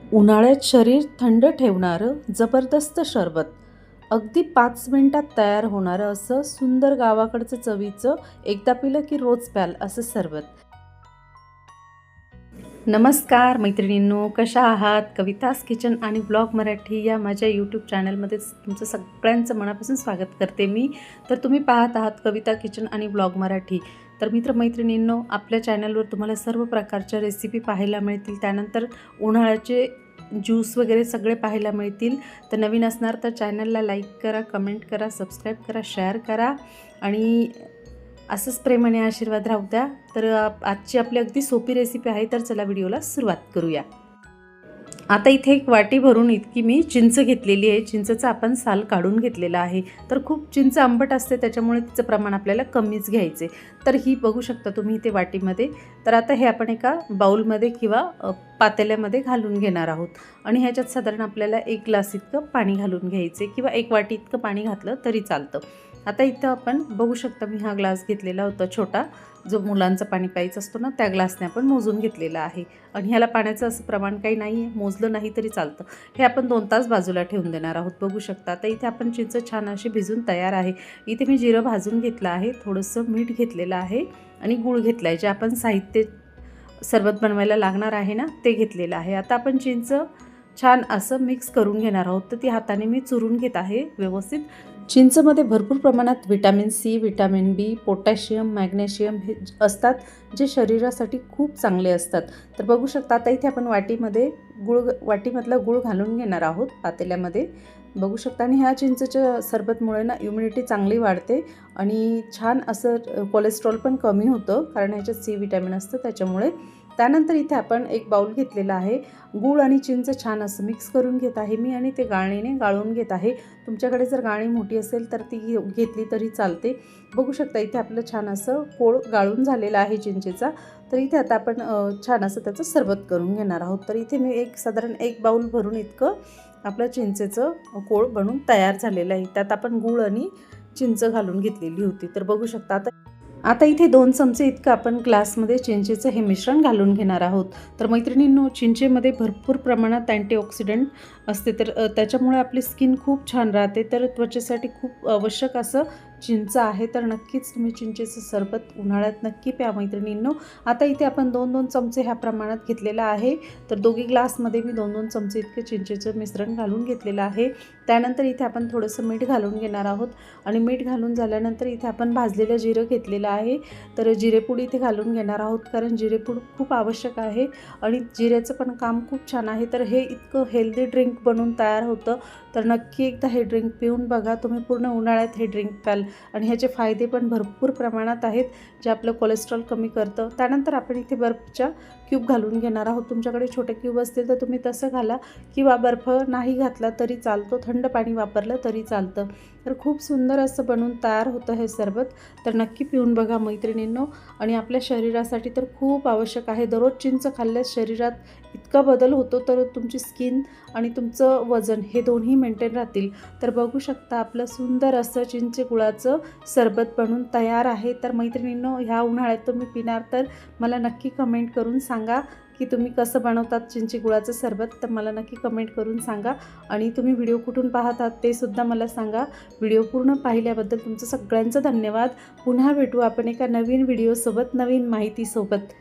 उन्हाळ्यात शरीर थंड ठेवणारं जबरदस्त सरबत, अगदी 5 मिनिटात तयार होणारं असं सुंदर गावाकडचं चवीचं, एकदा पिलं की रोज प्याल असं सरबत. नमस्कार मैत्रिणींनो, कशा आहात? कवितास किचन आणि ब्लॉग मराठी या माझ्या यूट्यूब चॅनलमध्ये तुमचं सगळ्यांचं मनापासून स्वागत करते मी. तर तुम्ही पाहत आहात कविता किचन आणि ब्लॉग मराठी. तर मैत्रिणींनो, आपल्या चॅनलवर तुम्हाला सर्व प्रकारच्या रेसिपी पाहायला मिळतील. त्यानंतर उन्हाळ्याचे ज्यूस वगैरे सगळे पाहायला मिळतील. तर नवीन असणार तर चॅनलला लाईक करा, कमेंट करा, सबस्क्राईब करा, शेअर करा आणि असंच प्रेमाने आशीर्वाद राहू द्या. तर आजची आपली अगदी सोपी रेसिपी आहे. तर चला व्हिडिओला सुरुवात करूया. आता इथे एक वाटी भरून इतकी मी चिंच घेतलेली आहे. चिंचचं आपण साल काढून घेतलेला आहे. तर खूप चिंच आंबट असते, त्याच्यामुळे तिचं प्रमाण आपल्याला कमीच घ्यायचे. तर ही बघू शकता तुम्ही इथे वाटीमध्ये. तर आता हे आपण एका बाउलमध्ये किंवा पातेल्यामध्ये घालून घेणार आहोत आणि ह्याच्यात साधारण आपल्याला 1 ग्लास इतकं पाणी घालून घ्यायचे किंवा 1 वाटी इतकं पाणी घातलं तरी चालतं. आता इथं आपण बघू शकता मी हा ग्लास घेतलेला होता छोटा, जो मुलांचं पाणी प्यायचं असतो ना, त्या ग्लासने आपण मोजून घेतलेला आहे. आणि ह्याला पाण्याचं असं प्रमाण काही नाही आहे, मोजलं नाही तरी चालतं. हे आपण 2 तास बाजूला ठेवून देणार आहोत. बघू शकता आता इथे आपण चिंच छान अशी भिजून तयार आहे. इथे मी जिरं भाजून घेतलं आहे, थोडंसं मीठ घेतलेलं आहे आणि गूळ घेतला आहे. जे आपण साहित्य सरबत बनवायला लागणार आहे ना, ते घेतलेलं आहे. आता आपण चिंच छान असं मिक्स करून घेणार आहोत. तर ती हाताने मी चुरून घेत आहे व्यवस्थित. चिंचमध्ये भरपूर प्रमाणात व्हिटॅमिन सी, व्हिटॅमिन बी, पोटॅशियम, मॅग्नेशियम हे असतात, जे शरीरासाठी खूप चांगले असतात. तर बघू शकता आता इथे आपण वाटीमधला गूळ घालून घेणार आहोत पातेल्यामध्ये. बघू शकता आणि ह्या चिंचेच्या सरबतमुळे ना इम्युनिटी चांगली वाढते आणि छान असं कोलेस्ट्रॉल पण कमी होतं, कारण ह्याच्यात सी व्हिटॅमिन असतं त्याच्यामुळे. त्यानंतर इथे आपण एक बाउल घेतलेला आहे. गूळ आणि चिंच छान असं मिक्स करून घेत आहे मी आणि ते गाळणीने गाळून घेत आहे. तुमच्याकडे जर गाळणी मोठी असेल तर ती घेतली तरी चालते. बघू शकता इथे आपलं छान असं कोळ गाळून झालेला आहे चिंचेचा. तर इथे आता आपण छान असं त्याचं सरबत करून घेणार आहोत. तर इथे मी साधारण 1 बाउल भरून इतकं आपलं चिंचेचं कोळ बनून तयार झालेलं आहे. त्यात आपण गूळ आणि चिंच घालून घेतलेली होती. तर बघू शकता आता इथे 2 चमचे इतकं आपण ग्लासमध्ये चिंचेचं हे मिश्रण घालून घेणार आहोत. तर मैत्रिणींनो, चिंचेमध्ये भरपूर प्रमाणात अँटीऑक्सिडंट असते, तर त्याच्यामुळे आपली स्किन खूप छान राहते. तर त्वचेसाठी खूप आवश्यक असं चिंच आहे. तर नक्कीच तुम्ही चिंचेचं सरबत उन्हाळ्यात नक्की प्या मैत्रिणींनो. आता इथे आपण 2-2 चमचे ह्या प्रमाणात घेतलेलं आहे. तर दोघी ग्लासमध्ये मी 2-2 चमचे इतके चिंचेचं मिश्रण घालून घेतलेलं आहे. त्यानंतर इथे आपण थोडंसं मीठ घालून घेणार आहोत आणि मीठ घालून झाल्यानंतर इथे आपण भाजलेलं जिरं घेतलेलं आहे. तर जिरेपूड इथे घालून घेणार आहोत, कारण जिरेपूड खूप आवश्यक आहे आणि जिऱ्याचं पण काम खूप छान आहे. तर हे इतकं हेल्दी ड्रिंक बनून तयार होतं. तर नक्की एकदा हे ड्रिंक पिऊन बघा. तुम्ही पूर्ण उन्हाळ्यात हे ड्रिंक प्याल आणि ह्याचे फायदे पण भरपूर प्रमाणात आहेत, जे आपलं कोलेस्ट्रॉल कमी करतं. त्यानंतर आपण इथे बर्फच्या क्यूब घालून घेणार आहोत. तुमच्याकडे छोटे क्यूब असतील तर तुम्ही तसं घाला किंवा बर्फ नाही घातला तरी चालतो, थंड पाणी वापरलं तरी चालतं. तर खूप सुंदर असं बनून तयार होतं हे सरबत. तर नक्की पिऊन बघा मैत्रिणींनो. आणि आपल्या शरीरासाठी तर खूप आवश्यक आहे. दररोज चिंच खाल्ल्यास शरीरात इतका बदल होतो, तर तुमची स्किन आणि तुमचं वजन हे दोन्ही मेंटेन राहतील. तर बघू शकता आपलं सुंदर असं चिंच गुळाचं सरबत बनून तयार आहे. तर मैत्रिणींनो, ह्या उन्हाळ्यात तुम्ही पिणार तर मला नक्की कमेंट करून सांगा की तुम्ही कसं बनवतात चिंची गुळाचं सरबत. तर मला नक्की कमेंट करून सांगा आणि तुम्ही व्हिडिओ कुठून पाहतात ते सुद्धा मला सांगा. व्हिडिओ पूर्ण पाहिल्याबद्दल तुमचं सगळ्यांचं धन्यवाद. पुन्हा भेटू आपण एका नवीन व्हिडिओसोबत, नवीन माहितीसोबत.